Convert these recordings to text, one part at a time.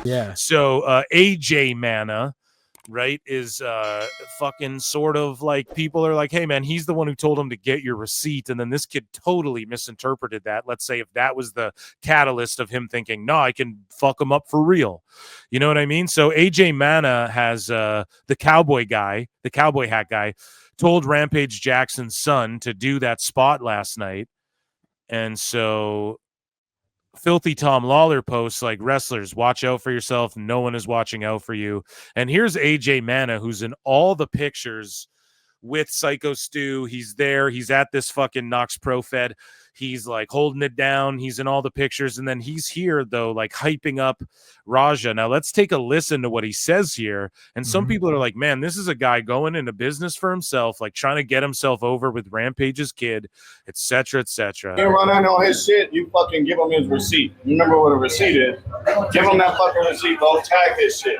Yeah. So AJ Mana, right, is fucking sort of like, people are like, hey man, he's the one who told him to get your receipt, and then this kid totally misinterpreted that. Let's say if that was the catalyst of him thinking, no, I can fuck him up for real, you know what I mean? So AJ Mana has the cowboy hat guy told Rampage Jackson's son to do that spot last night, and so Filthy Tom Lawler posts like, wrestlers, watch out for yourself. No one is watching out for you. And here's AJ Mana, who's in all the pictures with Syko Stu. He's there. He's at this fucking Knox Pro Fed. He's like holding it down. He's in all the pictures. And then he's here, though, like hyping up Raja. Now, let's take a listen to what he says here. And some people are like, man, this is a guy going into business for himself, like trying to get himself over with Rampage's kid, etc., etc. You run out on his shit, you fucking give him his receipt. You remember what a receipt is? Give him that fucking receipt, go tag his shit.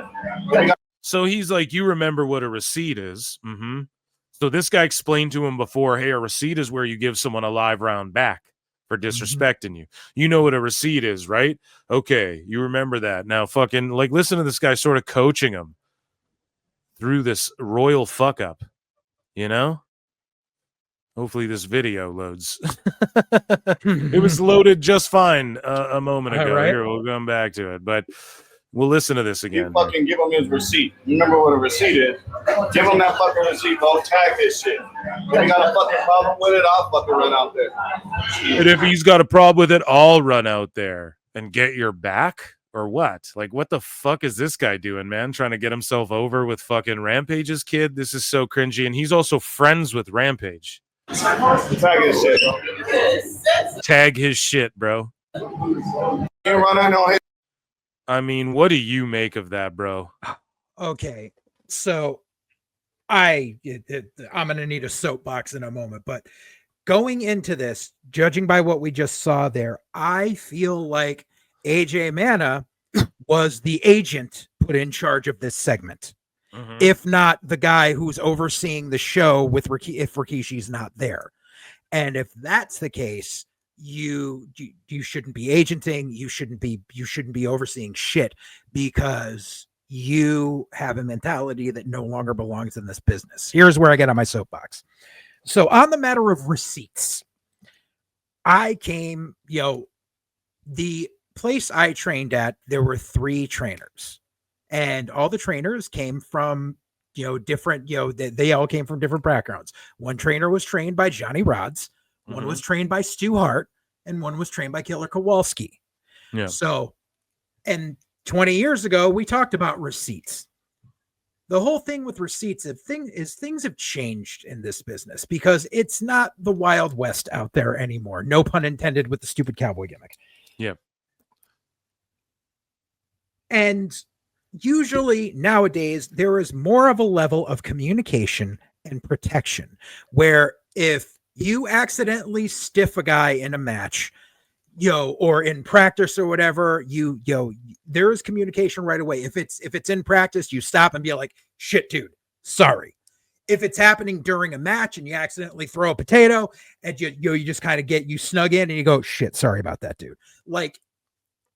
So he's like, you remember what a receipt is? Mm-hmm. So this guy explained to him before, hey, a receipt is where you give someone a live round back for disrespecting you. You know what a receipt is, right? Okay, you remember that. Now fucking, like, listen to this guy sort of coaching him through this royal fuck up, you know? Hopefully this video loads. It was loaded just fine a moment ago. Right. Here, we'll come back to it. But we'll listen to this again. You fucking give him his receipt. You remember what a receipt is? Give him that fucking receipt, go tag his shit. If you got a fucking problem with it, I'll fucking run out there. And if he's got a problem with it, I'll run out there and get your back, or what? Like, what the fuck is this guy doing, man? Trying to get himself over with fucking Rampage's kid? This is so cringy. And he's also friends with Rampage. Tag his shit, bro. Tag his shit, bro. You run out on his. I mean, what do you make of that, bro? Okay, so I'm going to need a soapbox in a moment, but going into this, judging by what we just saw there, I feel like AJ Mana was the agent put in charge of this segment. If not the guy who's overseeing the show with if Rikishi's not there. And if that's the case, you shouldn't be agenting, you shouldn't be overseeing shit, because you have a mentality that no longer belongs in this business. Here's where I get on my soapbox. So on the matter of receipts, the place I trained at, there were 3 trainers. And all the trainers came from, different, they all came from different backgrounds. One trainer was trained by Johnny Rods, one was trained by Stu Hart, and one was trained by Killer Kowalski. Yeah. So, and 20 years ago, we talked about receipts. The whole thing with receipts things have changed in this business, because it's not the Wild West out there anymore. No pun intended with the stupid cowboy gimmick. Yep. And usually nowadays, there is more of a level of communication and protection, where if you accidentally stiff a guy in a match, or in practice or whatever, there is communication right away. If it's in practice, you stop and be like, shit, dude, sorry. If it's happening during a match and you accidentally throw a potato and you just kind of you snug in and you go, shit, sorry about that, dude. Like,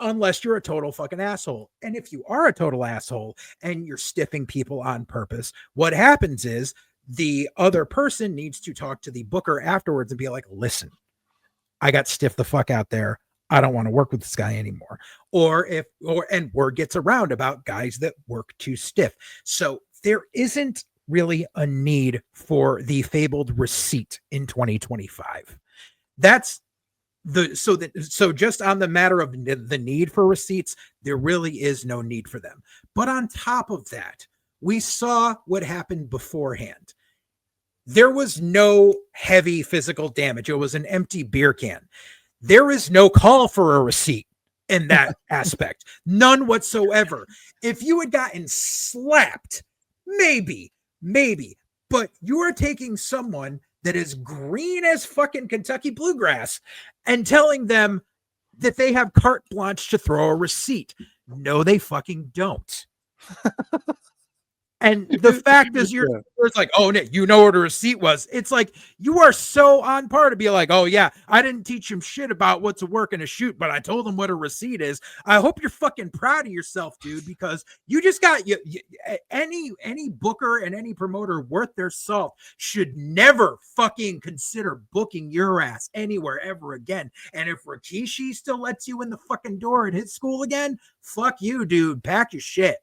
unless you're a total fucking asshole. And if you are a total asshole and you're stiffing people on purpose, what happens is the other person needs to talk to the booker afterwards and be like, listen, I got stiffed the fuck out there. I don't want to work with this guy anymore. And word gets around about guys that work too stiff. So there isn't really a need for the fabled receipt in 2025. So just on the matter of the need for receipts, there really is no need for them. But on top of that, we saw what happened beforehand. There was no heavy physical damage. It was an empty beer can. There is no call for a receipt in that aspect. None whatsoever. If you had gotten slapped, maybe, but you are taking someone that is green as fucking Kentucky bluegrass and telling them that they have carte blanche to throw a receipt. No, they fucking don't. And the fact is, it's like, oh, Nick, you know what a receipt was. It's like, you are so on par to be like, oh, yeah, I didn't teach him shit about what's a work and a shoot, but I told him what a receipt is. I hope you're fucking proud of yourself, dude, because you just got any booker and any promoter worth their salt should never fucking consider booking your ass anywhere ever again. And if Rikishi still lets you in the fucking door at his school again, fuck you, dude. Pack your shit.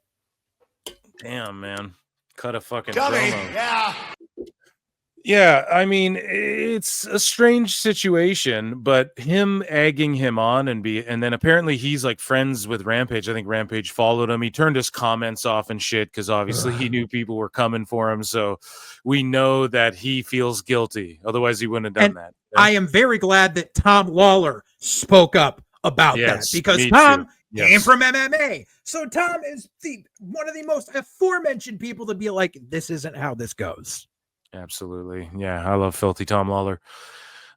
Damn, man. Cut a fucking Dummy. promo. Yeah, I mean, it's a strange situation, but him egging him on and then apparently he's like friends with Rampage. I think Rampage followed him. He turned his comments off and shit because obviously he knew people were coming for him. So we know that he feels guilty. Otherwise, he wouldn't have done that. I am very glad that Tom Lawler spoke up about that because Tom came from MMA. So Tom is one of the most aforementioned people to be like, this isn't how this goes. Absolutely. Yeah, I love filthy Tom Lawler.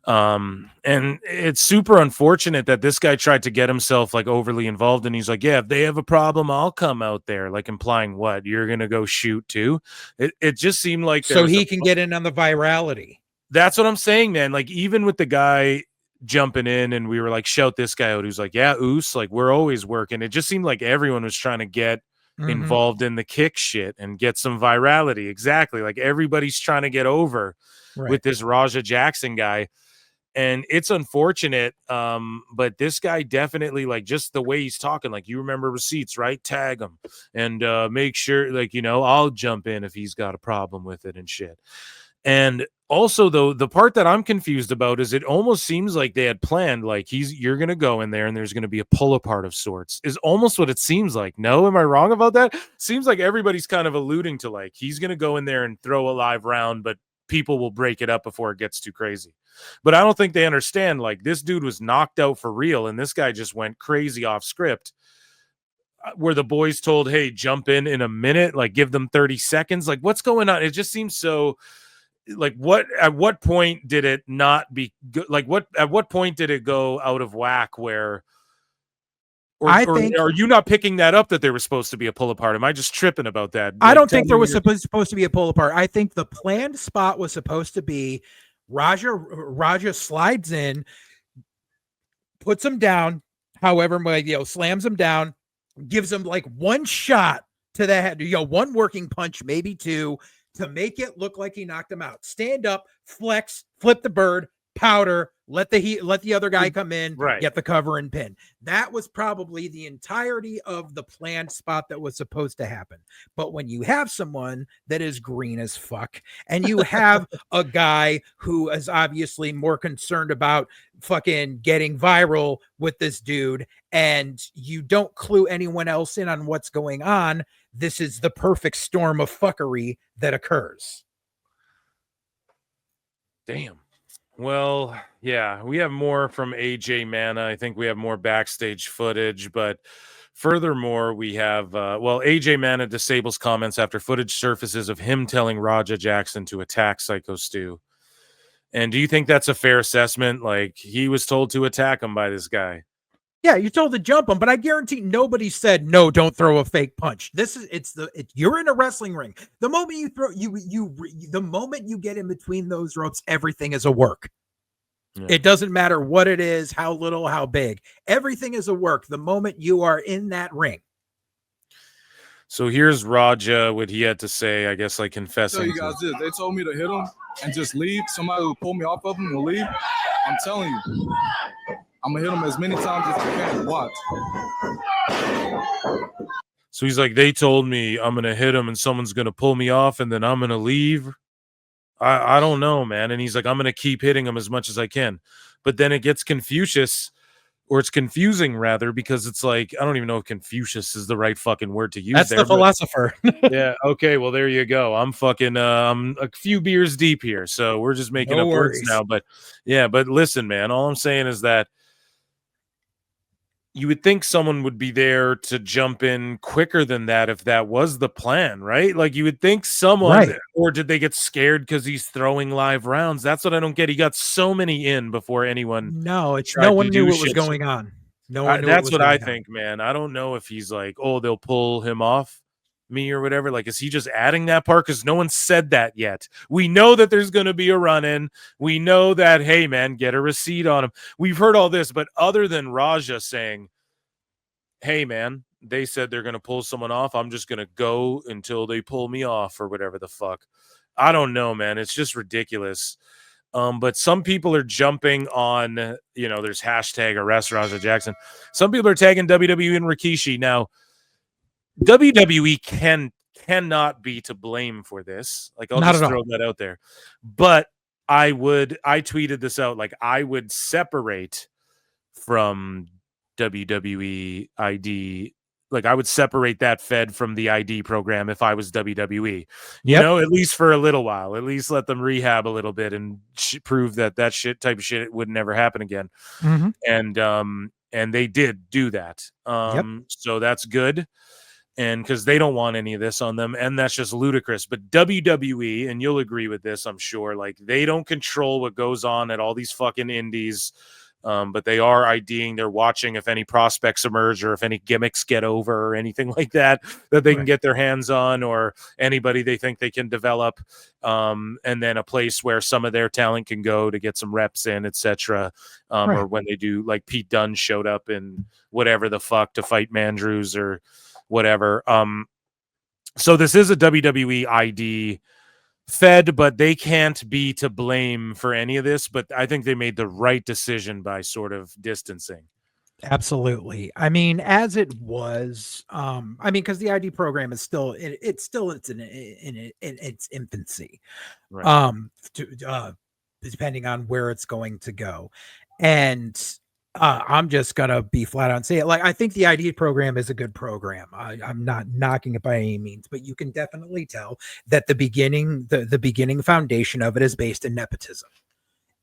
And it's super unfortunate that this guy tried to get himself like overly involved, and he's like, yeah, if they have a problem, I'll come out there, like implying what, you're gonna go shoot too. It just seemed like so he can get in on the virality. That's what I'm saying, man. Like, even with the guy jumping in and we were like, shout this guy out, who's like, yeah, Oos, like, we're always working. It just seemed like everyone was trying to get involved in the kick shit and get some virality. Exactly. Like, everybody's trying to get over with this Raja Jackson guy. And it's unfortunate. But this guy definitely, like, just the way he's talking, like, you remember receipts, right? Tag him and make sure, like, you know, I'll jump in if he's got a problem with it and shit. And also, though, the part that I'm confused about is it almost seems like they had planned, like, you're going to go in there and there's going to be a pull apart of sorts, is almost what it seems like. No, am I wrong about that? Seems like everybody's kind of alluding to, like, he's going to go in there and throw a live round, but people will break it up before it gets too crazy. But I don't think they understand, like, this dude was knocked out for real, and this guy just went crazy off script. Where the boys told, hey, jump in a minute, like, give them 30 seconds. Like, what's going on? It just seems so... Like, at what point did it not be good? Like, at what point did it go out of whack where, or are you not picking that up that there was supposed to be a pull apart? Am I just tripping about that? I don't think there was supposed to be a pull apart. I think the planned spot was supposed to be Raja slides in, puts him down, however, slams him down, gives him like one shot to the head, one working punch, maybe two, to make it look like he knocked him out. Stand up, flex, flip the bird, powder, let the other guy come in, get the cover and pin. That was probably the entirety of the planned spot that was supposed to happen. But when you have someone that is green as fuck, and you have a guy who is obviously more concerned about fucking getting viral with this dude, and you don't clue anyone else in on what's going on, this is the perfect storm of fuckery that occurs. Damn. Well, yeah, we have more from AJ Mana. I think we have more backstage footage, but furthermore, we have, AJ Mana disables comments after footage surfaces of him telling Raja Jackson to attack Syko Stu. And do you think that's a fair assessment? Like, he was told to attack him by this guy. Yeah, you're told to jump him, but I guarantee nobody said no. Don't throw a fake punch. You're in a wrestling ring. The moment you throw the moment you get in between those ropes, everything is a work. Yeah. It doesn't matter what it is, how little, how big. Everything is a work the moment you are in that ring. So here's Raja, what he had to say, I guess, like confessing. Tell you guys this. They told me to hit him and just leave. Somebody will pull me off of him and leave. I'm telling you. I'm going to hit him as many times as I can. Watch. So he's like, they told me I'm going to hit him and someone's going to pull me off and then I'm going to leave. I don't know, man. And he's like, I'm going to keep hitting him as much as I can. But then it gets Confucius, or it's confusing rather, because it's like, I don't even know if Confucius is the right fucking word to use. That's the philosopher. Yeah. Okay. Well, there you go. I'm fucking, I'm a few beers deep here. So we're just making up words now. But yeah, but listen, man, all I'm saying is that you would think someone would be there to jump in quicker than that if that was the plan, right? Like, you would think someone, or did they get scared because he's throwing live rounds? That's what I don't get. He got so many in before anyone. No one knew what was going on. No one knew. That's what I think, man. I don't know if he's like, oh, they'll pull him off. me or whatever? Like, is he just adding that part? Because no one said that yet. We know that there's going to be a run-in. We know that, hey, man, get a receipt on him. We've heard all this, but other than Raja saying, hey, man, they said they're going to pull someone off, I'm just going to go until they pull me off or whatever the fuck. I don't know, man. It's just ridiculous. But some people are jumping on, there's hashtag arrest Raja Jackson. Some people are tagging WWE and Rikishi. Now, WWE cannot be to blame for this. Like, I'll just throw that out there. But I tweeted this out. Like, I would separate from WWE ID. Like, I would separate that Fed from the ID program if I was WWE. At least for a little while. At least let them rehab a little bit and prove that type of shit would never happen again. Mm-hmm. And they did do that. So that's good. And because they don't want any of this on them, and that's just ludicrous. But WWE, and you'll agree with this, I'm sure, like, they don't control what goes on at all these fucking indies, but they are IDing. They're watching if any prospects emerge or if any gimmicks get over or anything like that they can get their hands on, or anybody they think they can develop, and then a place where some of their talent can go to get some reps in, etc. Or when they do, like Pete Dunne showed up in whatever the fuck to fight Mandrews or whatever. So this is a WWE ID Fed, but they can't be to blame for any of this. But I think they made the right decision by sort of distancing. Absolutely. I mean, as it was, because the ID program is still, it's in its infancy, right. Depending on where it's going to go. And I'm just gonna be flat out and say it. Like, I think the ID program is a good program. I'm not knocking it by any means, but you can definitely tell that the beginning foundation of it is based in nepotism.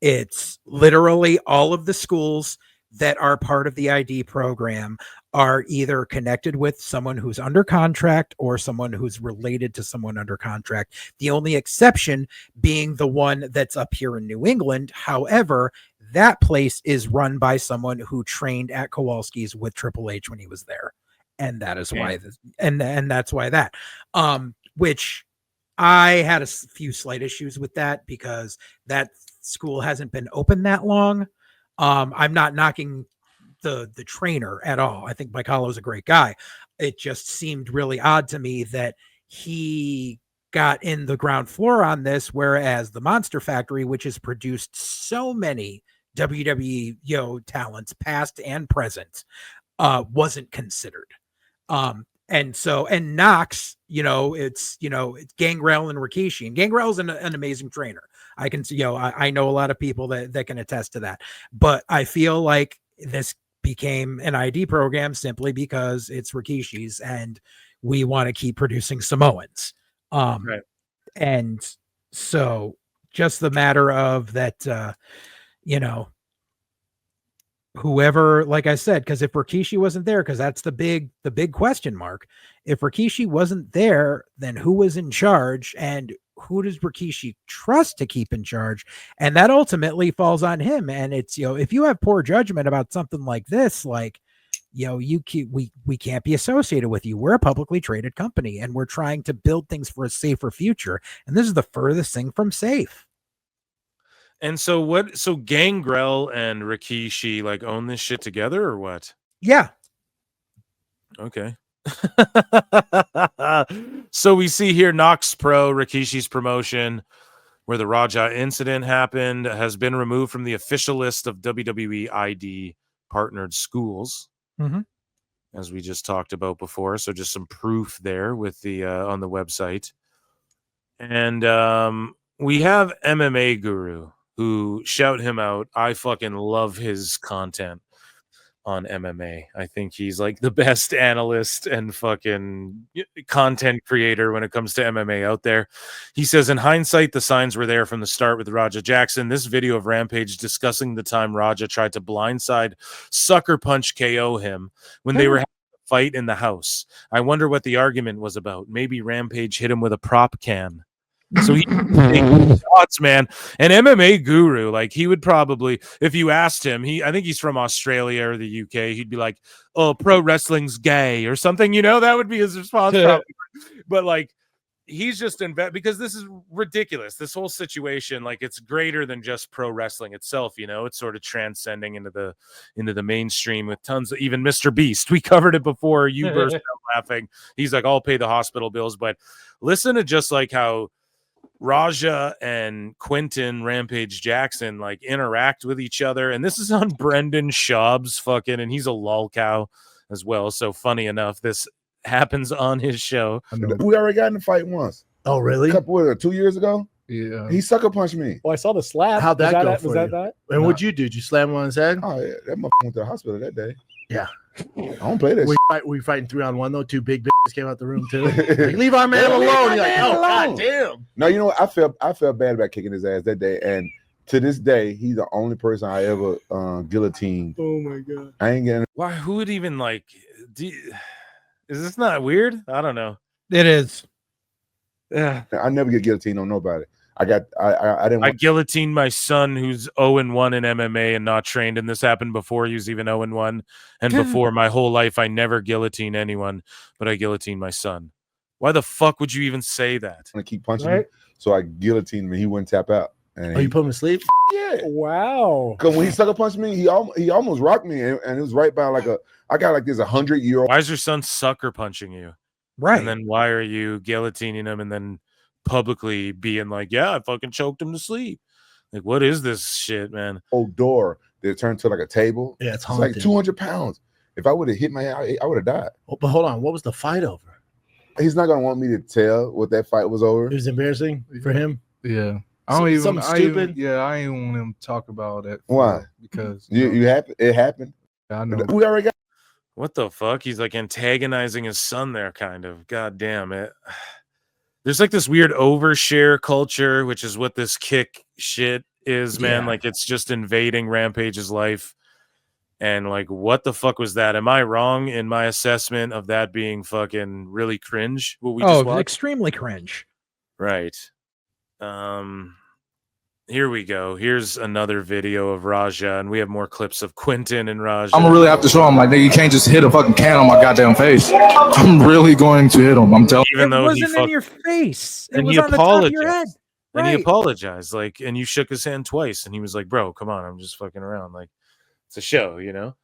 It's literally all of the schools that are part of the ID program are either connected with someone who's under contract or someone who's related to someone under contract. The only exception being the one that's up here in New England. However, that place is run by someone who trained at Kowalski's with Triple H when he was there. And that is why and that's why that, which I had a few slight issues with that because that school hasn't been open that long. I'm not knocking the trainer at all. I think Mike Hollow is a great guy. It just seemed really odd to me that he got in the ground floor on this, whereas the Monster Factory, which has produced so many WWE talents, past and present, wasn't considered. And Knox, it's Gangrel and Rikishi, and Gangrel's an amazing trainer. I can see, I know a lot of people that can attest to that, but I feel like this became an ID program simply because it's Rikishi's and we want to keep producing Samoans. Right. And so just the matter of that, whoever, like I said, because if Rikishi wasn't there, because that's the big question mark. If Rikishi wasn't there, then who was in charge, and who does Rikishi trust to keep in charge? And that ultimately falls on him. And it's, if you have poor judgment about something like this, like, we can't be associated with you. We're a publicly traded company and we're trying to build things for a safer future. And this is the furthest thing from safe. And so Gangrel and Rikishi like own this shit together or what? Yeah. Okay. So we see here Knox Pro, Rikishi's promotion, where the Raja incident happened, has been removed from the official list of WWE ID partnered schools, as we just talked about before. So just some proof there with the on the website. And we have MMA Guru, who, shout him out. I fucking love his content on MMA. I think he's like the best analyst and fucking content creator when it comes to MMA out there. He says, in hindsight, the signs were there from the start with Raja Jackson. This video of Rampage discussing the time Raja tried to blindside sucker punch KO him when they were having a fight in the house. I wonder what the argument was about. Maybe Rampage hit him with a prop can. So he shots, man. An MMA Guru, like, he would probably, if you asked him, I think he's from Australia or the UK, he'd be like, oh, pro wrestling's gay or something, that would be his response. But like, he's just because this is ridiculous. This whole situation, like, it's greater than just pro wrestling itself. You know, it's sort of transcending into the mainstream with tons of, even Mr. Beast. We covered it before. You burst out laughing. He's like, I'll pay the hospital bills. But listen to just like how Raja and Quentin Rampage Jackson like interact with each other. And this is on Brendan Schaub's fucking, and he's a lol cow as well. So funny enough, this happens on his show. We already got in the fight once. Oh, really? 2 years ago. Yeah. He sucker punched me. Well, I saw the slap. How'd that go Was for that you? that? And what'd you do? Did you slam him on his head? Oh yeah, that motherfucker went to the hospital that day. Yeah. I don't play that. We fighting 3-on-1 though. Two big bitches came out the room too. Like, leave our man alone. You're like, oh god damn. No, you know what? I felt bad about kicking his ass that day, and to this day, he's the only person I ever guillotined. Oh my god. I ain't getting. Why? Who would even like? Is this not weird? I don't know. It is. Yeah. I never get guillotined on nobody. I didn't. I guillotined my son, who's 0-1 in MMA and not trained, and this happened before he was even 0-1. And before my whole life, I never guillotine anyone, but I guillotine my son. Why the fuck would you even say that? want to keep punching him, so I guillotined him. And he wouldn't tap out. And You put him to sleep? Yeah. Wow. Because when he sucker punched me, he almost rocked me, and it was right by I got like this 100-year-old. Why is your son sucker punching you? Right. And then why are you guillotining him and then publicly being like, yeah, I fucking choked him to sleep? Like, what is this shit, man? old door that turned to like a table. Yeah, it's It's haunted. like 200 pounds. If I would have hit my head, I would have died. Oh, but hold on, what was the fight over? He's not gonna want me to tell what that fight was over. It was embarrassing for him. Yeah. I don't even. Something I even- stupid? yeah, I ain't want him to talk about that. Why? Because You happened. It happened. I know. We already got. What the fuck? He's like antagonizing his son there, kind of. God damn it. There's like this weird overshare culture, which is what this kick shit is, man. Yeah. Like, it's just invading Rampage's life. And like, what the fuck was that? Am I wrong in my assessment of that being fucking really cringe? What we just watched? Extremely cringe. Right. Here we go. Here's another video of Raja, and we have more clips of Quentin and Raja. I'm gonna really have to show him, like, nigga, you can't just hit a fucking can on my goddamn face. I'm really going to hit him. I'm telling Even It though he wasn't in your face. It and was he on the top of your head. apologized. And he Right. apologized, like, and you shook his hand twice, and he was like, "Bro, come on, I'm just fucking around. Like, it's a show, you know."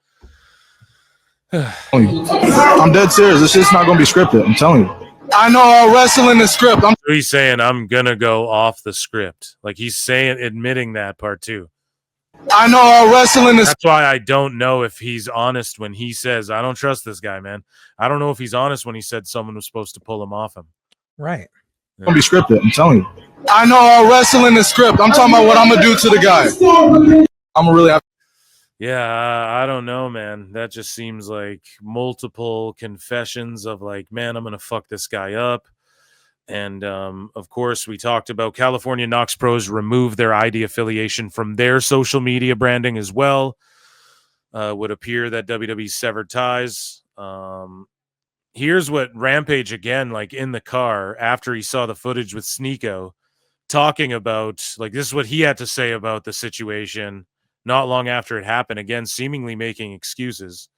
you. I'm dead serious. This shit's not gonna be scripted. I'm telling you. I know all wrestling is script. So he's saying, "I'm gonna go off the script." Like, he's saying, admitting that part too. I know all wrestling is That's why I don't know if he's honest when he says, "I don't trust this guy, man." I don't know if he's honest when he said someone was supposed to pull him off him. Right. gonna be scripted. I'm telling you. I know all wrestling is script. I'm talking about what I'm gonna do to the guy. I'm gonna really have. Yeah, I don't know, man. That just seems like multiple confessions of like, man, I'm gonna fuck this guy up. And of course, we talked about California Knox Pros remove their ID affiliation from their social media branding as well. Would appear that WWE severed ties. Here's what Rampage, again, like in the car after he saw the footage with Sneeko, talking about, like, this is what he had to say about the situation not long after it happened, again, seemingly making excuses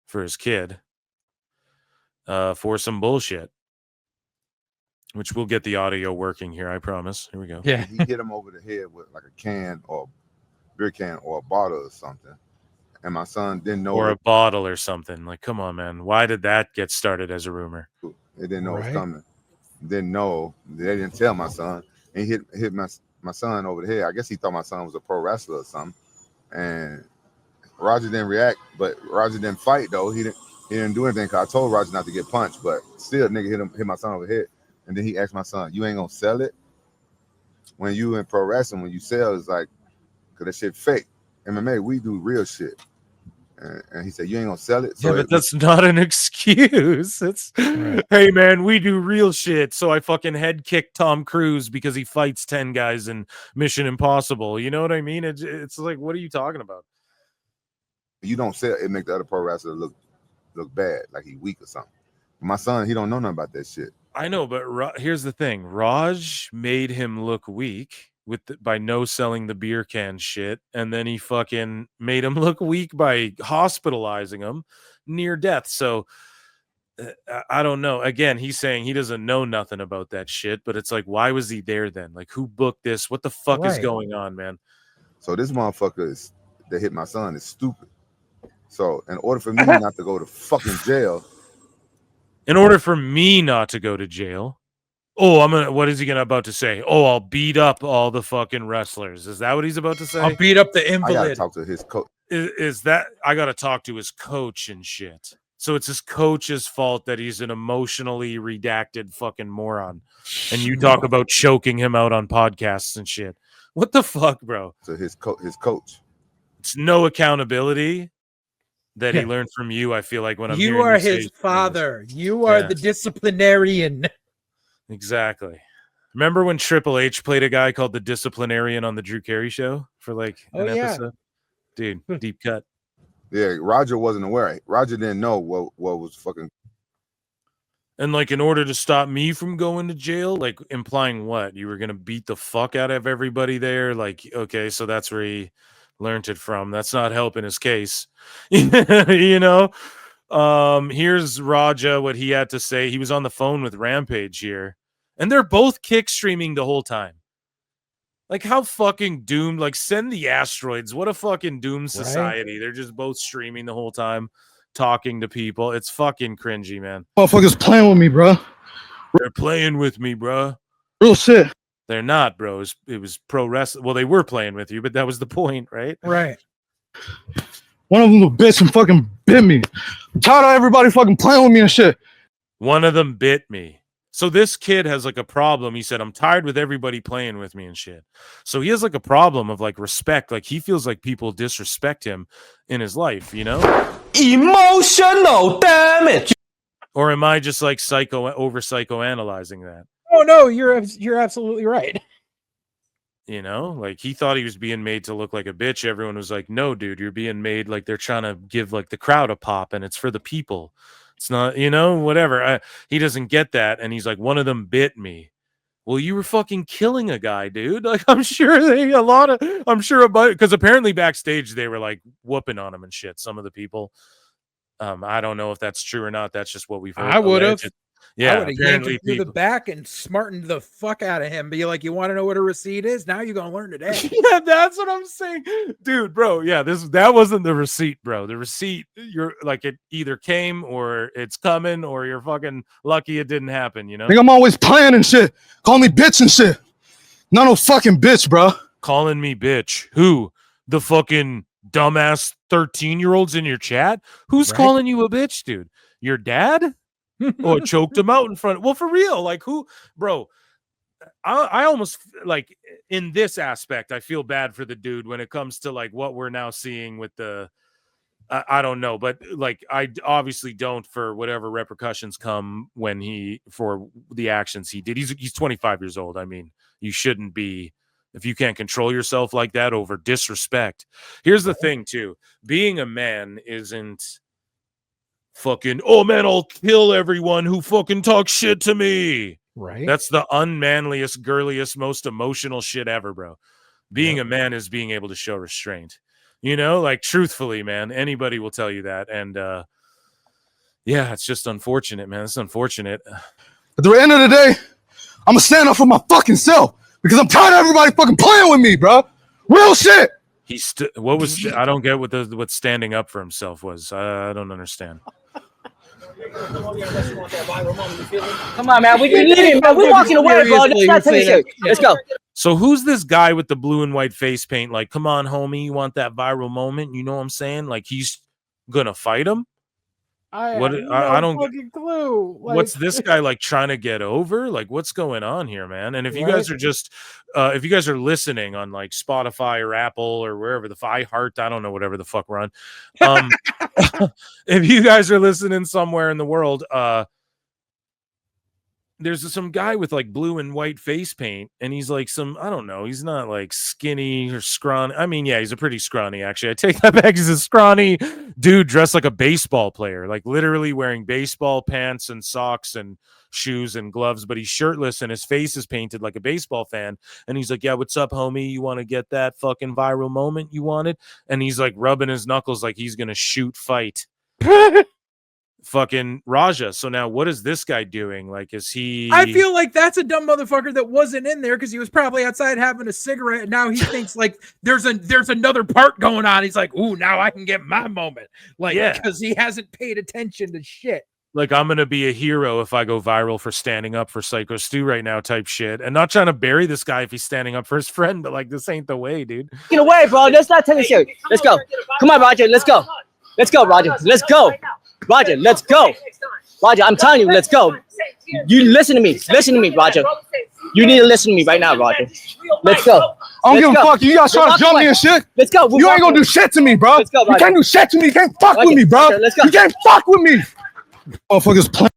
for his kid for some bullshit, which we'll get the audio working here, I promise. Here we go. Yeah. He hit him over the head with like a can or beer can or a bottle or something. And my son didn't know Or it. a bottle or something. Like, come on, man. Why did that get started as a rumor? They didn't know it was Right. coming. Didn't know. They didn't tell my son. And he hit my son over the head. I guess he thought my son was a pro wrestler or something. And Roger didn't react, but Roger didn't fight though. He didn't do anything because I told Roger not to get punched, but still nigga hit my son over the head. And then he asked my son, "You ain't gonna sell it?" When you in pro wrestling, when you sell, it's like, cause that shit fake. MMA, we do real shit. And he said, "You ain't gonna sell it." So Yeah, but that's not an excuse. It's, hey, man, we do real shit. So I fucking head kick Tom Cruise because he fights 10 guys in Mission Impossible. You know what I mean? It's like, what are you talking about? you don't sell it, make the other pro wrestler look bad, like he weak or something. My son, he don't know nothing about that shit. I know, but here's the thing. Raj made him look weak by no selling the beer can shit, and then he fucking made him look weak by hospitalizing him near death. So I don't know. Again, he's saying he doesn't know nothing about that shit, but it's like, why was he there then? Like, who booked this? What the fuck is Right. going on, man? So this motherfucker that hit my son is stupid. So in order for me not to go to fucking jail, In order for me not to go to jail, what is he about to say? Oh, I'll beat up all the fucking wrestlers. Is that what he's about to say? I'll beat up the I gotta invalid. talk to his coach. Is that I gotta talk to his coach and shit. So it's his coach's fault that he's an emotionally redacted fucking moron. And you talk about choking him out on podcasts and shit. What the fuck, bro? To his coach. It's no accountability that he Yeah. learned from you. I feel like when I'm You hearing are say his things. father. You are Yeah. the disciplinarian. Exactly. Remember when Triple H played a guy called the Disciplinarian on the Drew Carey show for like Oh, an yeah. episode? Dude, deep cut. Yeah, Roger wasn't aware. Roger didn't know what was fucking. And like, in order to stop me from going to jail, like implying what? You were gonna beat the fuck out of everybody there? Like, okay, so that's where he learned it from. That's not helping his case. You know? Here's Raja, what he had to say. He was on the phone with Rampage here, and they're both kick streaming the whole time. Like, how fucking doomed? Like, send the asteroids. What a fucking doomed society. They're just both streaming the whole time, talking to people. It's fucking cringy, man. Motherfuckers playing with me, bro. They're playing with me, bro. Real shit. They're not, bro. It was pro wrestling. Well, they were playing with you, but that was the point, right? Right. One of them a bitch and fucking bit me. I'm tired of everybody fucking playing with me and shit. One of them bit me. So this kid has like a problem. He said, I'm tired with everybody playing with me and shit. So he has like a problem of like respect. Like he feels like people disrespect him in his life, you know? Emotional damage. Or am I just like psychoanalyzing that? Oh no, you're absolutely right. You know, like he thought he was being made to look like a bitch. Everyone was like, no, dude, you're being made like they're trying to give like the crowd a pop and it's for the people. It's not, you know, whatever. He doesn't get that. And he's like, one of them bit me. Well, you were fucking killing a guy, dude. Like, I'm sure because apparently backstage they were like whooping on him and shit. Some of the people. I don't know if that's true or not. That's just what we've heard. I would have. Yeah, I would have yanked apparently him through the back and smartened the fuck out of him. Be like, you want to know what a receipt is? Now you're gonna learn today. Yeah, that's what I'm saying, dude, bro. Yeah, that wasn't the receipt, bro. The receipt, you're like, it either came or it's coming, or you're fucking lucky it didn't happen. You know, I think I'm always playing and shit. Call me bitch and shit. Not no fucking bitch, bro. calling me bitch. Who? The fucking dumbass 13-year-olds in your chat? Who's Right. calling you a bitch, dude? Your dad? Or choked him out in front. Well, for real, like who, bro? I almost like in this aspect, I feel bad for the dude when it comes to like what we're now seeing with the. I don't know, but like I obviously don't for whatever repercussions come for the actions he did. He's 25 years old. I mean, you shouldn't be if you can't control yourself like that over disrespect. Here's the thing, too: being a man isn't. Fucking, oh man, I'll kill everyone who fucking talks shit to me. Right. That's the unmanliest, girliest, most emotional shit ever, bro. Being a man is being able to show restraint. You know, like truthfully, man, anybody will tell you that. And yeah, it's just unfortunate, man. It's unfortunate. At the end of the day, I'm gonna stand up for my fucking self because I'm tired of everybody fucking playing with me, bro. Real shit. I don't get what standing up for himself was. I don't understand. Come on, man. We need it, man. We're walking away, bro. Let's not take it. Let's go. So who's this guy with the blue and white face paint? Like, come on, homie, you want that viral moment? You know what I'm saying? Like, he's gonna fight him? I don't fucking clue. Like, what's this guy like trying to get over? Like, what's going on here, man? And if you guys are just if you guys are listening on like Spotify or Apple or wherever the iHeart, I don't know, whatever the fuck we're on. If you guys are listening somewhere in the world, there's some guy with like blue and white face paint, and he's like I don't know, he's not like skinny or scrawny. I mean, yeah, he's a pretty scrawny, actually. I take that back. He's a scrawny dude dressed like a baseball player, like literally wearing baseball pants and socks and shoes and gloves, but he's shirtless and his face is painted like a baseball fan. And he's like, yeah, what's up, homie? You want to get that fucking viral moment you wanted? And he's like rubbing his knuckles like he's gonna shoot fight. fucking Raja. So now what is this guy doing? Like, is he? I feel like that's a dumb motherfucker that wasn't in there because he was probably outside having a cigarette. And now he thinks like there's another part going on. He's like, ooh, now I can get my moment. Like, because he hasn't paid attention to shit. Like, I'm gonna be a hero if I go viral for standing up for Syko Stu right now, type shit, and not trying to bury this guy if he's standing up for his friend, but like, this ain't the way, dude. Get away, bro. Let's not take it serious. Let's go. Come on, Roger. Let's go. Let's go, Roger. Let's go. Roger, let's go. Roger, I'm telling you, let's go. You listen to me. Listen to me, Roger. You need to listen to me right now, Roger. Let's go. I don't give a fuck. You guys trying to jump me and shit. Let's go. You ain't gonna do shit to me, bro. Let's go, you can't do shit to me. You can't fuck with me, bro. Let's go. You can't fuck with me. Motherfuckers playing.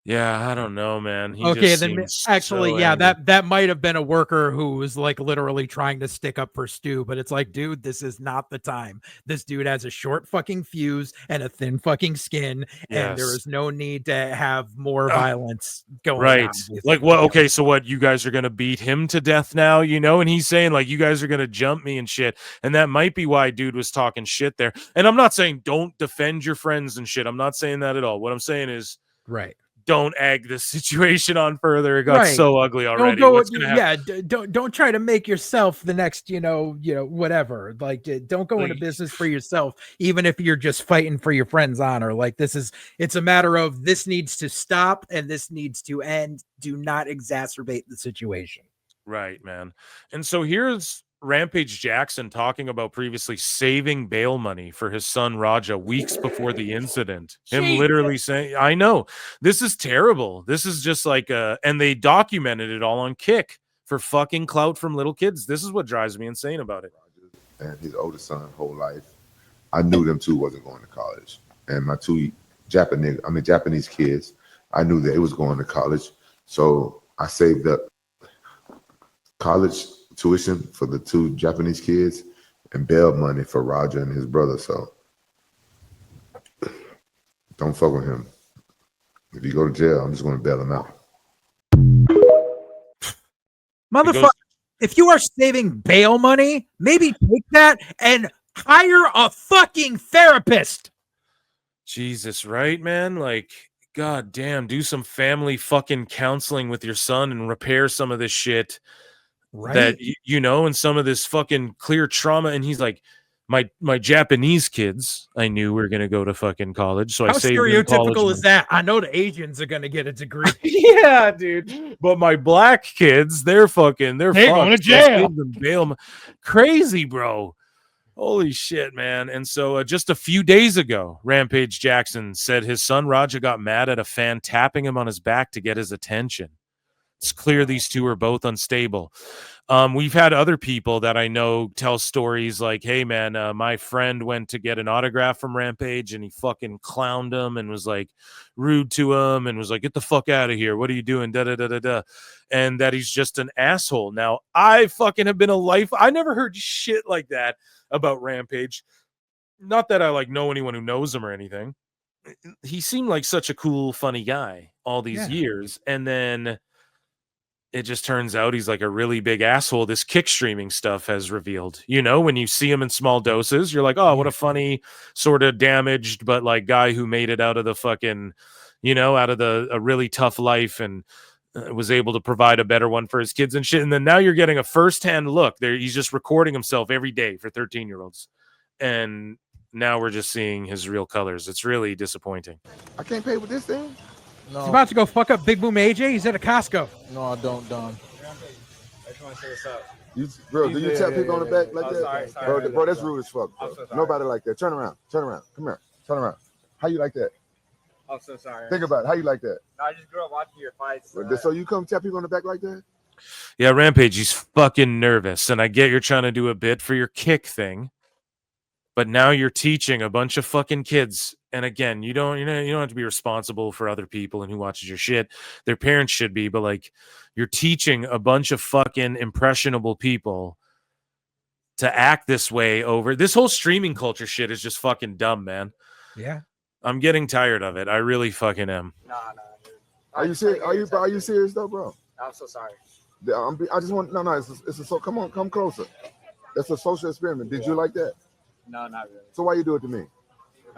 Yeah, I don't know, man. He Okay, just then seems actually, so yeah, angry. that might have been a worker who was like literally trying to stick up for Stu, but it's like, dude, this is not the time. This dude has a short fucking fuse and a thin fucking skin, and there Yes. is no need to have more violence going Right. on. Like, what? Okay, so what? You guys are gonna beat him to death now, you know? And he's saying like, you guys are gonna jump me and shit. And that might be why dude was talking shit there. And I'm not saying don't defend your friends and shit. I'm not saying that at all. What I'm saying is, Right. don't egg this situation on further. It got so ugly already. Don't go, What's gonna happen? yeah, don't try to make yourself the next, whatever. Like, don't go into business for yourself, even if you're just fighting for your friend's honor. Like, it's a matter of this needs to stop and this needs to end. Do not exacerbate the situation. Right, man. And so here's Rampage Jackson talking about previously saving bail money for his son Raja weeks before the incident. Him literally saying, I know, this is terrible. This is just like and they documented it all on Kick for fucking clout from little kids. This is what drives me insane about it. And his oldest son whole life, I knew them two wasn't going to college. And my two Japanese kids, I knew that it was going to college. So I saved up college tuition for the two Japanese kids and bail money for Roger and his brother. So don't fuck with him. If you go to jail, I'm just going to bail him out. Motherfucker, if you are saving bail money, maybe take that and hire a fucking therapist. Jesus, right, man? Like, god damn, do some family fucking counseling with your son and repair some of this shit. Right. That and some of this fucking clear trauma. And he's like, my Japanese kids, I knew were gonna go to fucking college. So how I saved stereotypical is that? I know the Asians are gonna get a degree. Yeah, dude. But my black kids, they're going to jail. Bail. Crazy, bro. Holy shit, man. And so just a few days ago, Rampage Jackson said his son Raja got mad at a fan tapping him on his back to get his attention. It's clear these two are both unstable. We've had other people that I know tell stories like, hey, man, my friend went to get an autograph from Rampage and he fucking clowned him and was like rude to him and was like, get the fuck out of here. What are you doing? Da, da, da, da, da. And that he's just an asshole. Now, I fucking have been I never heard shit like that about Rampage. Not that I like know anyone who knows him or anything. He seemed like such a cool, funny guy all these years. And then it just turns out he's like a really big asshole. This kick streaming stuff has revealed, when you see him in small doses, you're like, oh, what a funny sort of damaged, but like guy who made it out of the fucking, out of a really tough life and was able to provide a better one for his kids and shit. And then now you're getting a firsthand look there. He's just recording himself every day for 13-year-olds. And now we're just seeing his real colors. It's really disappointing. I can't pay with this thing. No. He's about to go fuck up Big Boom AJ. He's at a Costco. No, I don't, Don. I just want to say what's up. Bro, do you tap people on the back like that? Sorry, bro, that's rude as fuck, bro. So Nobody like that. Turn around. Come here. Turn around. How you like that? I'm so sorry. Think about it. How you like that? No, I just grew up watching your fights. So you come tap people on the back like that? Yeah, Rampage, he's fucking nervous. And I get you're trying to do a bit for your kick thing. But now you're teaching a bunch of fucking kids. And again, you don't have to be responsible for other people and who watches your shit. Their parents should be, but like you're teaching a bunch of fucking impressionable people to act this way over this whole streaming culture shit is just fucking dumb, man. Yeah. I'm getting tired of it. I really fucking am. No. Are you serious? Are you serious though, bro? I'm so sorry. I just want come on, come closer. It's a social experiment. Did you like that? No, not really. So why you do it to me?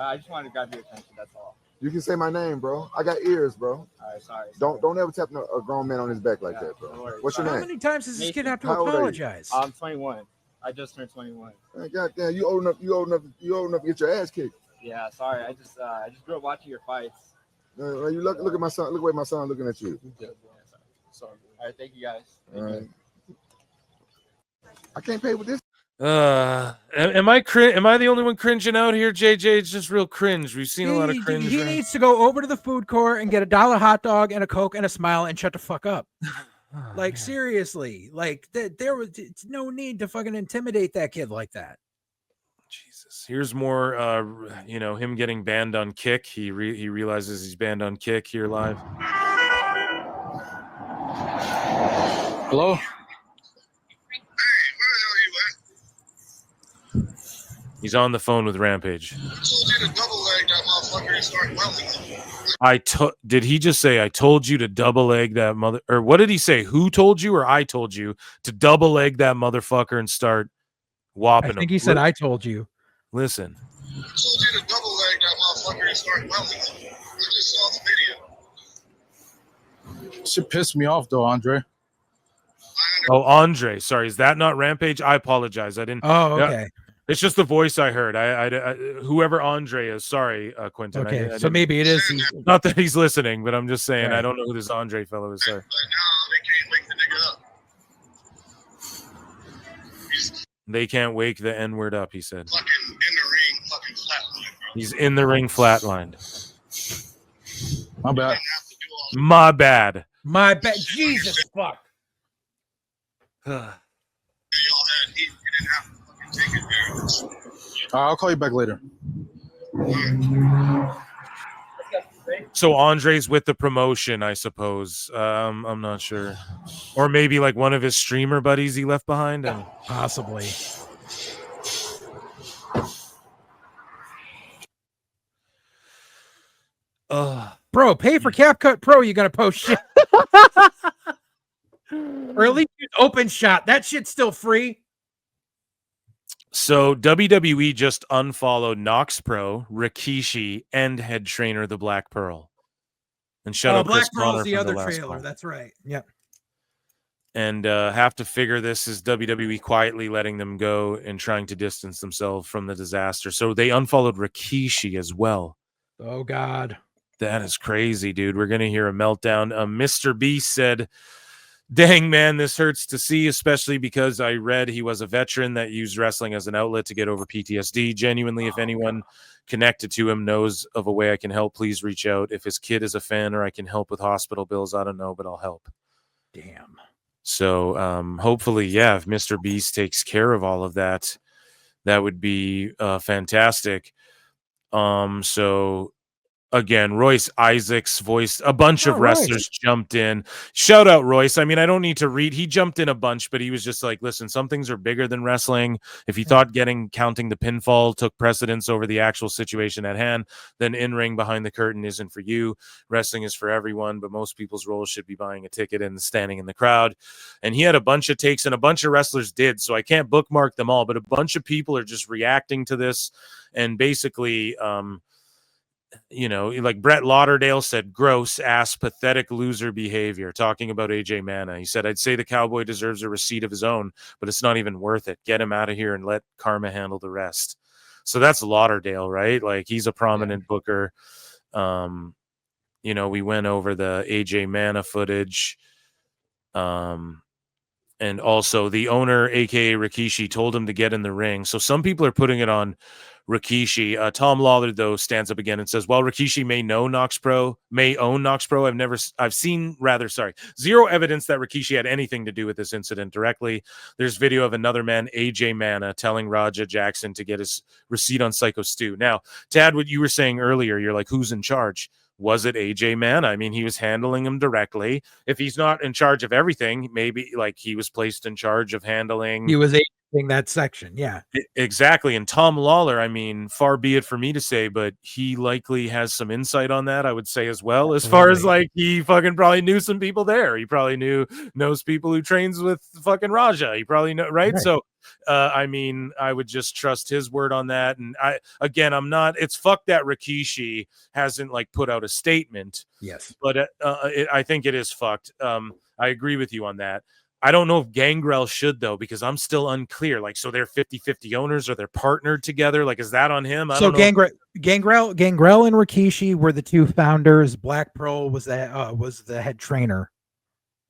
I just wanted to grab your attention. That's all. You can say my name, bro. I got ears, bro. All right, sorry. Don't ever tap a grown man on his back like that, bro. no worries. What's your How name? many times does this kid have to How old are you? apologize? I'm 21. I just turned 21. Man, goddamn, you old enough to get your ass kicked. Yeah, sorry. I just grew up watching your fights. You look at my son. Look at my son looking at you. Yeah, sorry. All right, thank you guys. All right. I can't pay with this. Am I the only one cringing out here, JJ? It's just real cringe. We've seen a lot of cringe. He needs to go over to the food court and get $1 hot dog and a Coke and a smile and shut the fuck up. Like, seriously, like there was no need to fucking intimidate that kid like that. Jesus. Here's more, him getting banned on Kick. He realizes he's banned on Kick here live. Hello? He's on the phone with Rampage. Did he just say, I told you to double leg that mother, or what did he say? Who told you, or I told you to double leg that motherfucker and start whopping him? I think he said, I told you. Listen. I told you to double leg that motherfucker and start welding him. I just saw the video. Shit pissed me off though, Andre. Oh, Andre. Sorry, is that not Rampage? I apologize. I didn't. Oh, okay. It's just the voice I heard. I whoever Andre is. Sorry, Quentin. Okay, so maybe it is. Not that he's listening, but I'm just saying Right. I don't know who this Andre fellow is. Sorry. But now they can't wake the nigga up. They can't wake the N word up. He said. Fucking in the ring, fucking flatline. He's in the ring, flatlined. My bad. My bad. My bad. Jesus fuck. Y'all had heat. You didn't have to fucking take it there. I'll call you back later. So Andre's with the promotion, I suppose. I'm not sure, or maybe like one of his streamer buddies he left behind. Possibly. Bro, pay for CapCut Pro. You gotta post shit, or at least use Open Shot. That shit's still free. So WWE just unfollowed Nox Pro, Rikishi, and head trainer the Black Pearl, and shut out Black Chris Pearl's Connor the from other last trailer. call. That's right. Yep. And have to figure this is WWE quietly letting them go and trying to distance themselves from the disaster. So they unfollowed Rikishi as well. Oh God. That is crazy, dude. We're going to hear a meltdown. Mr. B said, dang, man, this hurts to see, especially because I read he was a veteran that used wrestling as an outlet to get over PTSD. Genuinely, if anyone connected to him knows of a way I can help, please reach out. If his kid is a fan or I can help with hospital bills, I don't know, but I'll help. Damn. So hopefully, yeah, if Mr. Beast takes care of all of that, that would be fantastic. So again, Royce Isaacs voiced a bunch of wrestlers jumped in. Shout out Royce. I mean, I don't need to read. He jumped in a bunch, but he was just like, listen, some things are bigger than wrestling. If he thought counting the pinfall took precedence over the actual situation at hand, then in-ring behind the curtain isn't for you. Wrestling is for everyone, but most people's roles should be buying a ticket and standing in the crowd. And he had a bunch of takes, and a bunch of wrestlers did, so I can't bookmark them all, but a bunch of people are just reacting to this and basically like Brett Lauderdale said, gross ass, pathetic loser behavior, talking about AJ Mana. He said, I'd say the Cowboy deserves a receipt of his own, but it's not even worth it. Get him out of here and let karma handle the rest. So that's Lauderdale, right? Like, he's a prominent booker. We went over the AJ Mana footage. And also the owner, aka Rikishi, told him to get in the ring. So some people are putting it on Rikishi. Tom Lawler, though, stands up again and says, while Rikishi may own Nox Pro, I've seen zero evidence that Rikishi had anything to do with this incident directly. There's video of another man, AJ Mana, telling Raja Jackson to get his receipt on Syko Stu. Now, to add what you were saying earlier, you're like, who's in charge? Was it AJ Mana? I mean, he was handling him directly. If he's not in charge of everything, maybe like he was placed in charge of handling. He was in that section. Yeah. Exactly. And Tom Lawler, I mean, far be it for me to say, but he likely has some insight on that, I would say, as well, as far as like he fucking probably knew some people there. He probably knows people who trains with fucking Raja. He probably know, right? So I mean, I would just trust his word on that. And I'm not, it's fuck that Rikishi hasn't like put out a statement. Yes. But I think it is fucked. I agree with you on that. I don't know if Gangrel should, though, because I'm still unclear. Like, so they're 50-50 owners, or they're partnered together. Like, is that on him? I don't know. Gangrel and Rikishi were the two founders. Black Pearl was the head trainer.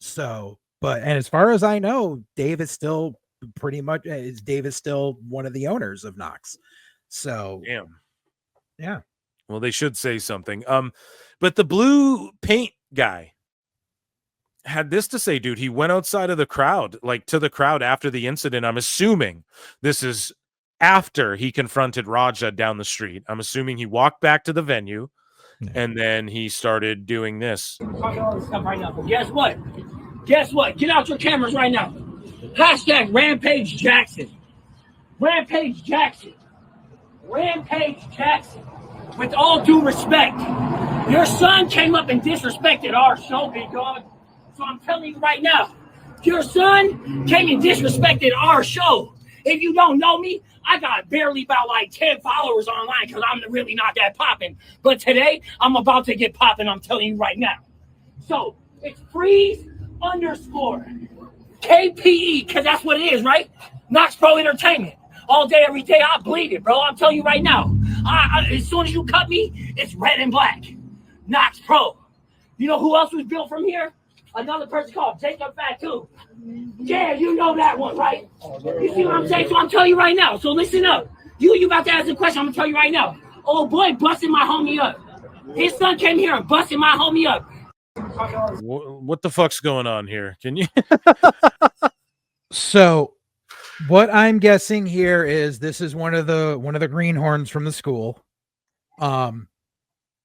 So, and as far as I know, Dave is still one of the owners of Knox. So, damn. Yeah. Well, they should say something. But the blue paint guy had this to say, dude. He went outside of the crowd, like to the crowd after the incident. I'm assuming this is after he confronted Raja down the street. I'm assuming he walked back to the venue and then he started doing this. Talking all this stuff right now. But guess what? Get out your cameras right now. Hashtag Rampage Jackson. Rampage Jackson. Rampage Jackson. With all due respect, your son came up and disrespected our show, big dog. So I'm telling you right now, your son came and disrespected our show. If you don't know me, I got barely about like 10 followers online because I'm really not that popping. But today, I'm about to get popping, I'm telling you right now. So it's freeze_KPE, because that's what it is, right? Knox Pro Entertainment. All day, every day, I bleed it, bro. I'm telling you right now. As soon as you cut me, it's red and black. Knox Pro. You know who else was built from here? Another person called Jacob Fatu. Yeah, you know that one, right? You see what I'm saying? So I'm telling you right now. So listen up. You about to ask a question. I'm going to tell you right now. Oh, boy, busting my homie up. His son came here and busted my homie up. What the fuck's going on here? Can you? So what I'm guessing here is this is one of the greenhorns from the school.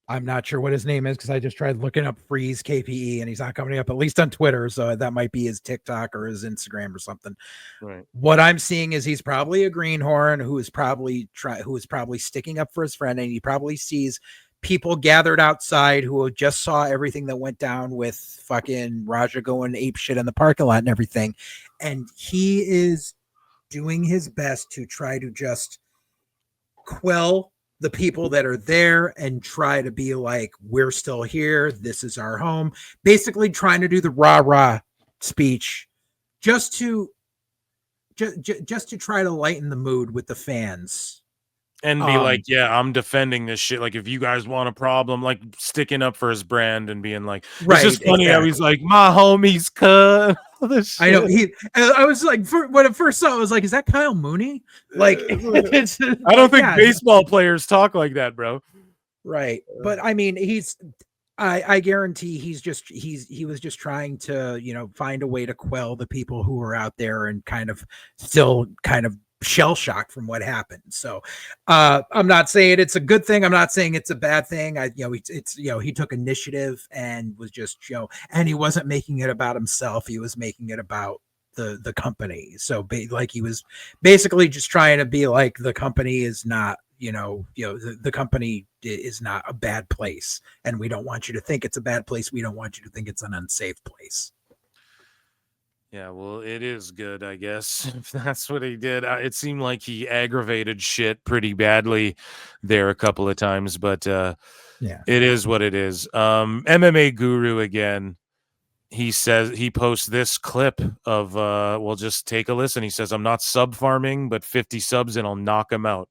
I'm not sure what his name is because I just tried looking up Freeze KPE and he's not coming up, at least on Twitter. So that might be his TikTok or his Instagram or something. Right. What I'm seeing is he's probably a greenhorn who is probably sticking up for his friend, and he probably sees people gathered outside who just saw everything that went down with fucking Raja going ape shit in the parking lot and everything. And he is doing his best to try to just quell the people that are there and try to be like, we're still here. This is our home. Basically trying to do the rah-rah speech just to try to lighten the mood with the fans. And be like, yeah, I'm defending this shit. Like, if you guys want a problem, like sticking up for his brand and being like, it's just funny how he's like, my homies cut. I know I was like, when I first saw it, I was like, is that Kyle Mooney? Like, I don't think baseball players talk like that, bro. Right. But I mean, I guarantee he was just trying to, find a way to quell the people who were out there and still shell shocked from what happened. So I'm not saying it's a good thing. I'm not saying it's a bad thing. He took initiative and was just, and he wasn't making it about himself. He was making it about the company. So he was basically just trying to be like, the company is not, the company is not a bad place. And we don't want you to think it's a bad place. We don't want you to think it's an unsafe place. Yeah, well, it is good, I guess, if that's what he did. It seemed like he aggravated shit pretty badly there a couple of times, but it is what it is. MMA Guru again, he posts this clip of, just take a listen. He says, I'm not sub farming, but 50 subs and I'll knock him out.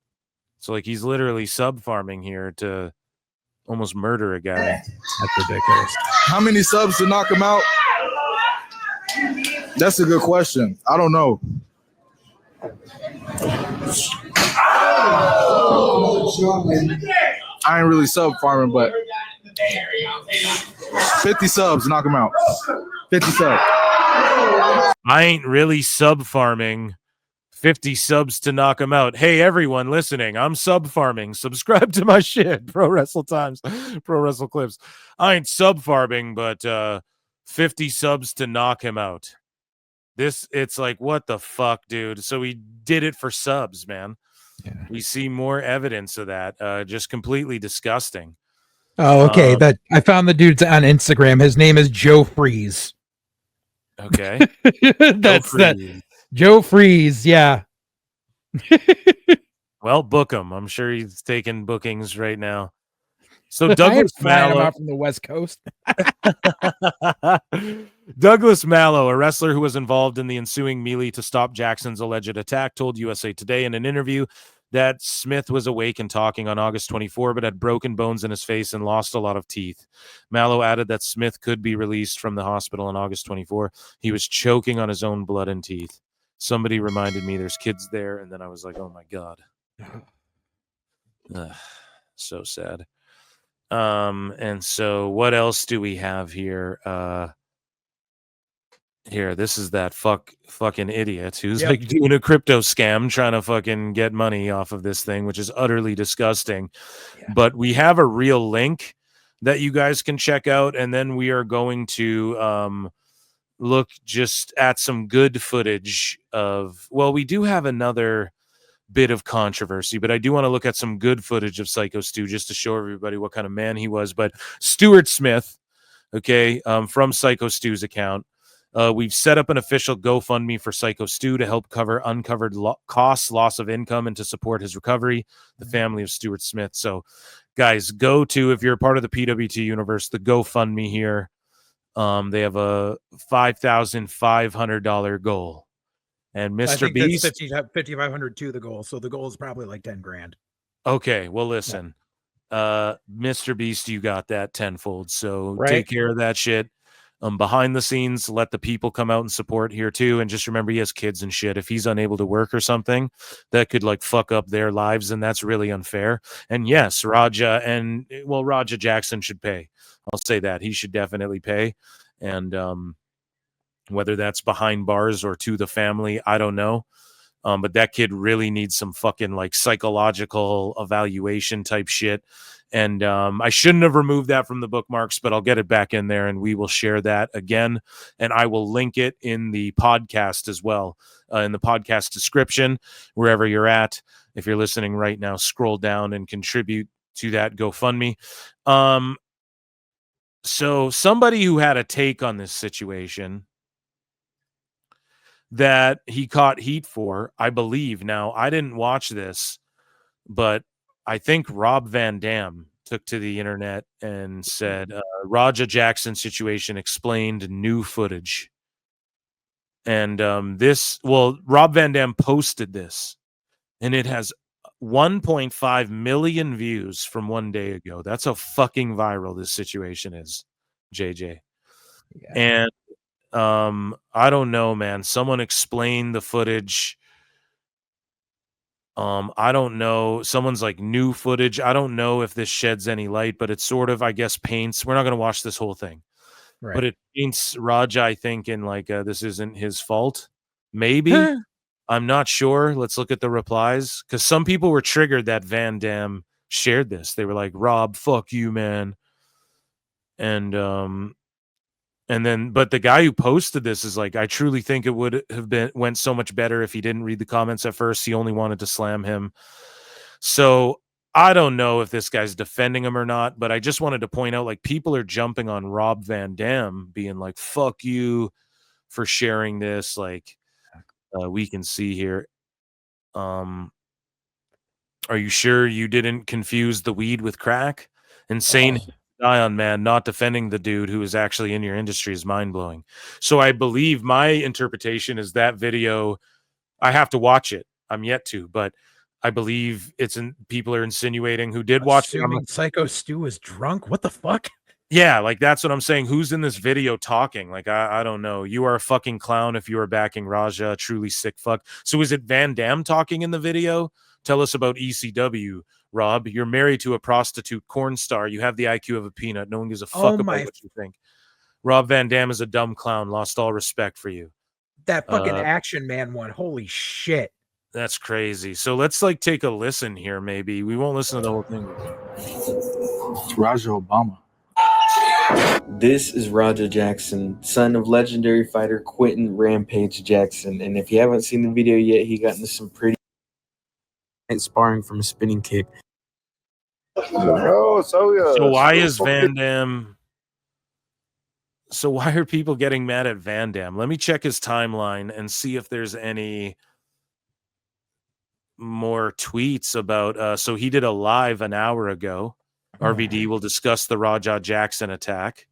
So like he's literally sub farming here to almost murder a guy. That's ridiculous. How many subs to knock him out? That's a good question. I don't know. I ain't really sub farming, but 50 subs, knock him out. 50 subs. I ain't really sub farming. 50 subs to knock him out. Hey, everyone listening, I'm sub farming. Subscribe to my shit. Pro Wrestle Times, Pro Wrestle Clips. I ain't sub farming, but 50 subs to knock him out. It's like, what the fuck, dude? So he did it for subs, man. Yeah. We see more evidence of that. Just completely disgusting. Oh, okay. That I found the dude on Instagram. His name is Joe Freeze. Okay. That's that. Joe Freeze. Yeah. Well, book him. I'm sure he's taking bookings right now. So I Douglas am flying him Mallow out from the West Coast. Douglas Mallow, a wrestler who was involved in the ensuing melee to stop Jackson's alleged attack, told USA Today in an interview that Smith was awake and talking on August 24, but had broken bones in his face and lost a lot of teeth. Mallow added that Smith could be released from the hospital on August 24. He was choking on his own blood and teeth. Somebody reminded me there's kids there, and then I was like, oh my God. Ugh, so sad. And so what else do we have here? Here, this is that fucking idiot who's like doing a crypto scam, trying to fucking get money off of this thing, which is utterly disgusting. Yeah. But we have a real link that you guys can check out, and then we are going to look just at some good footage of, well, we do have another bit of controversy, but I do want to look at some good footage of Syko Stu just to show everybody what kind of man he was. But Stuart Smith, okay, from Syko Stu's account, we've set up an official GoFundMe for Syko Stu to help cover uncovered costs, loss of income, and to support his recovery, the family of Stuart Smith. So guys, go to, if you're a part of the PWT universe, the GoFundMe here. They have a $5,500 goal. And Mr. Beast, that's 5,500 to the goal. So the goal is probably like 10 grand. Okay, well, listen, Mr. Beast, you got that tenfold. So Right. Take care of that shit. Behind the scenes, let the people come out and support here too. And just remember, he has kids and shit. If he's unable to work or something, that could like fuck up their lives, and that's really unfair. And yes, Raja Jackson should pay. I'll say that he should definitely pay. And whether that's behind bars or to the family, I don't know. But that kid really needs some fucking like psychological evaluation type shit. And I shouldn't have removed that from the bookmarks, but I'll get it back in there and we will share that again. And I will link it in the podcast as well, in the podcast description, wherever you're at. If you're listening right now, scroll down and contribute to that GoFundMe. So somebody who had a take on this situation that he caught heat for, I believe. Now, I didn't watch this, but I think Rob Van Dam took to the internet and said, Raja Jackson situation explained, new footage. And Rob Van Dam posted this, and it has 1.5 million views from one day ago. That's how fucking viral this situation is, JJ. Yeah. And I don't know, man. Someone explain the footage. I don't know. Someone's like, new footage. I don't know if this sheds any light, but it sort of, I guess, paints. We're not going to watch this whole thing, right? But it paints Raja, I think, in like, this isn't his fault. Maybe. I'm not sure. Let's look at the replies, because some people were triggered that Van Dam shared this. They were like, Rob, fuck you, man. And then, but the guy who posted this is like, I truly think it would have went so much better if he didn't read the comments at first. He only wanted to slam him. So I don't know if this guy's defending him or not, but I just wanted to point out, like, people are jumping on Rob Van Dam, being like, fuck you for sharing this. Like, we can see here. Are you sure you didn't confuse the weed with crack? Insane. Ion man, not defending the dude who is actually in your industry is mind-blowing. So I believe my interpretation is that video, I have to watch it. I'm yet to, but I believe people are insinuating who did watch it. Assuming Syko Stu is drunk? What the fuck? Yeah, like that's what I'm saying. Who's in this video talking? Like, I don't know. You are a fucking clown if you are backing Raja, truly sick fuck. So is it Van Dam talking in the video? Tell us about ECW. Rob, you're married to a prostitute corn star. You have the IQ of a peanut. No one gives a fuck about what you think. Rob Van Dam is a dumb clown. Lost all respect for you. That fucking Action Man one. Holy shit. That's crazy. So let's like take a listen here. Maybe we won't listen to the whole thing. Raja Obama. This is Raja Jackson, son of legendary fighter Quentin Rampage Jackson. And if you haven't seen the video yet, he got into some pretty sparring from a spinning kick. Oh, So why is Van Dam? So why are people getting mad at Van Dam? Let me check his timeline and see if there's any more tweets about. So he did a live an hour ago. RVD will discuss the Raja Jackson attack.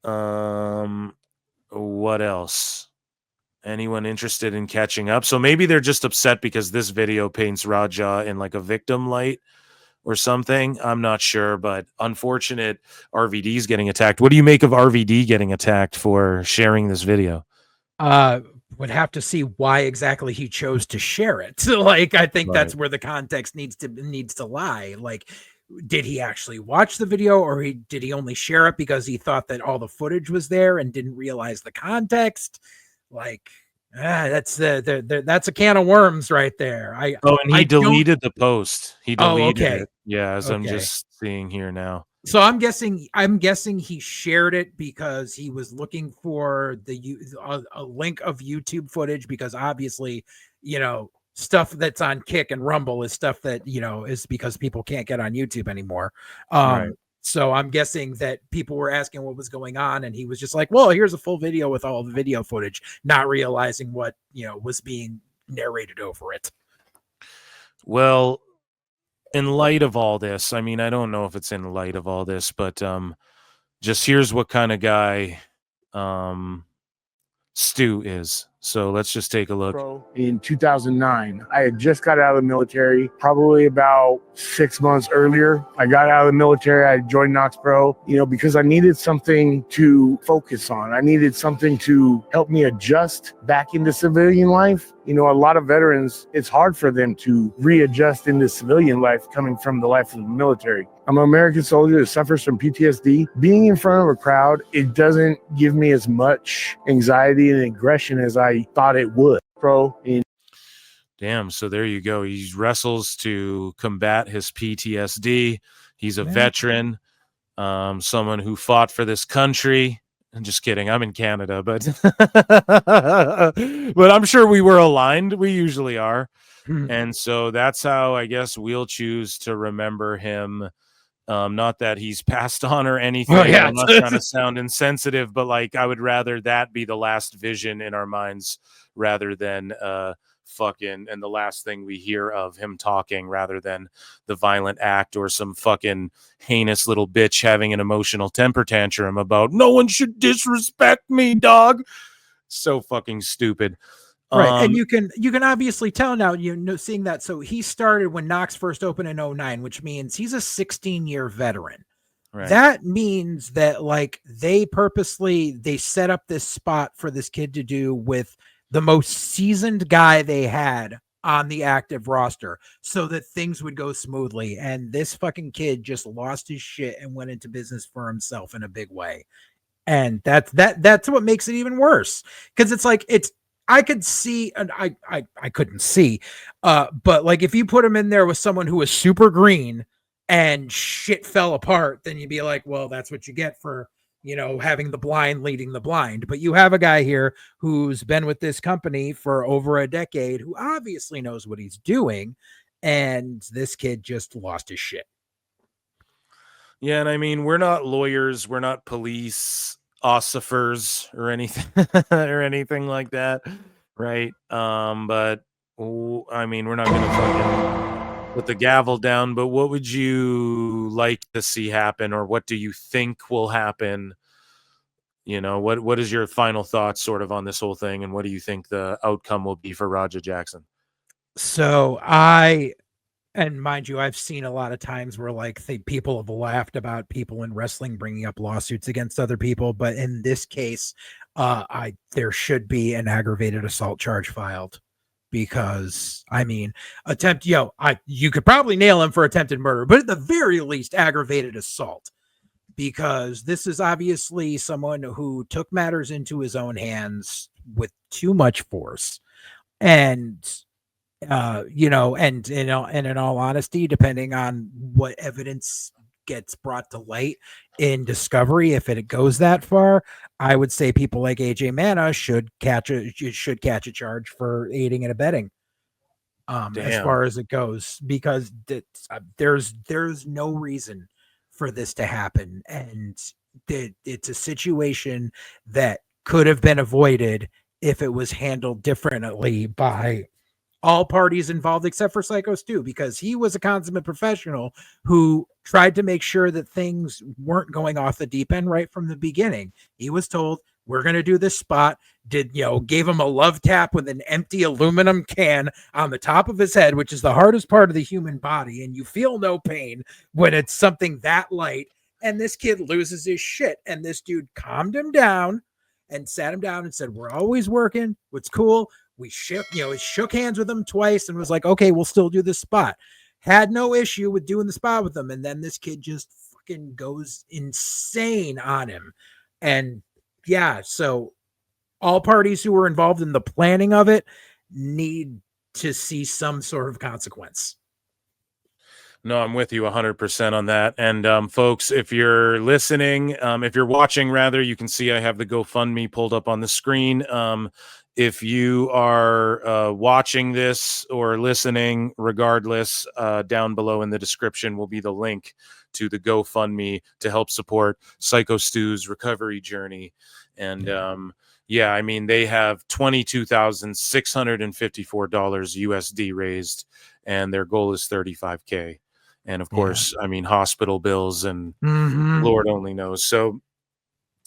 What else? Anyone interested in catching up? So maybe they're just upset because this video paints Raja in like a victim light or something. I'm not sure, but unfortunate RVD's getting attacked. What do you make of RVD getting attacked for sharing this video? Would have to see why exactly he chose to share it. So, like, I think that's where the context needs to lie. Like, did he actually watch the video, or did he only share it because he thought that all the footage was there and didn't realize the context? Like, that's that's a can of worms right there. And he deleted the post. He deleted okay. it. Yeah, as I'm Okay. just seeing here now. So I'm guessing he shared it because he was looking for a link of YouTube footage, because obviously, stuff that's on Kick and Rumble is stuff that, is because people can't get on YouTube anymore. Right. So I'm guessing that people were asking what was going on, and he was just like, well, here's a full video with all the video footage, not realizing what, was being narrated over it. Well, in light of all this, I mean, I don't know if it's in light of all this, but just here's what kind of guy Stu is. So let's just take a look. In 2009, I had just got out of the military, probably about 6 months earlier. I got out of the military. I joined Knox Pro, because I needed something to focus on. I needed something to help me adjust back into civilian life. A lot of veterans, it's hard for them to readjust into civilian life coming from the life of the military. I'm an American soldier that suffers from PTSD. Being in front of a crowd, it doesn't give me as much anxiety and aggression as I thought it would. Damn, so there you go. He wrestles to combat his PTSD. He's a veteran, someone who fought for this country. I'm just kidding. I'm in Canada, but but I'm sure we were aligned. We usually are. And so that's how I guess we'll choose to remember him. Not that he's passed on or anything. I'm not trying to sound insensitive, but like I would rather that be the last vision in our minds rather than fucking and the last thing we hear of him talking, rather than the violent act or some fucking heinous little bitch having an emotional temper tantrum about no one should disrespect me, dog. So fucking stupid. Right. And you can obviously tell now, seeing that. So he started when Knox first opened in 2009, which means he's a 16-year veteran. Right. That means that like they set up this spot for this kid to do with the most seasoned guy they had on the active roster so that things would go smoothly. And this fucking kid just lost his shit and went into business for himself in a big way. And that's what makes it even worse. Because it's like, I could see, and I couldn't see, but like if you put him in there with someone who was super green and shit fell apart, then you'd be like, well, that's what you get for, having the blind leading the blind. But you have a guy here who's been with this company for over a decade, who obviously knows what he's doing, and this kid just lost his shit. Yeah, and I mean, we're not lawyers, we're not police ossifers or anything or anything like that, right? But I mean, we're not gonna fucking put the gavel down. But what would you like to see happen, or what do you think will happen? What is your final thoughts sort of on this whole thing, and what do you think the outcome will be for Raja Jackson? So and mind you, I've seen a lot of times where like people have laughed about people in wrestling bringing up lawsuits against other people, but in this case, there should be an aggravated assault charge filed, because I mean, you could probably nail him for attempted murder, but at the very least, aggravated assault, because this is obviously someone who took matters into his own hands with too much force, and and in all honesty, depending on what evidence gets brought to light in Discovery, if it goes that far, I would say people like AJ Mana should catch a charge for aiding and abetting. As far as it goes, because there's no reason for this to happen, and it's a situation that could have been avoided if it was handled differently by all parties involved except for Syko Stu, because he was a consummate professional who tried to make sure that things weren't going off the deep end right from the beginning. He was told, we're going to do this spot, gave him a love tap with an empty aluminum can on the top of his head, which is the hardest part of the human body, and you feel no pain when it's something that light. And this kid loses his shit, and this dude calmed him down and sat him down and said, we're always working. What's cool? We shook hands with him twice and was like, okay, we'll still do this spot. Had no issue with doing the spot with him. And then this kid just fucking goes insane on him. And yeah, so all parties who were involved in the planning of it need to see some sort of consequence. No, I'm with you 100% on that. And folks, if you're listening, if you're watching rather, you can see I have the GoFundMe pulled up on the screen. If you are watching this or listening, regardless, down below in the description will be the link to the GoFundMe to help support Syko Stu's recovery journey. And yeah, I mean, they have $22,654 USD raised, and their goal is $35K. And of course, I mean, hospital bills and Lord only knows. So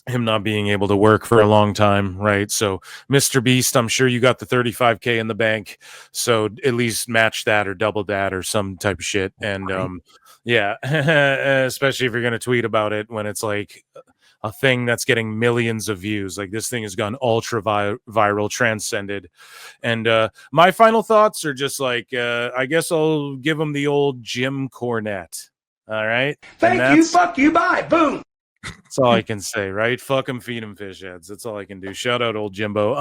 him not being able to work for a long time, right? So Mr. Beast, I'm sure you got the $35K in the bank, so at least match that or double that or some type of shit. And yeah, especially if you're going to tweet about it when it's like a thing that's getting millions of views. Like, this thing has gone ultra viral, transcended. And my final thoughts are just like, I guess I'll give him the old Jim Cornette. All right. Thank you. Fuck you. Bye. Boom. That's all I can say, right? Fuck him, feed him fish heads. That's all I can do. Shout out old Jimbo.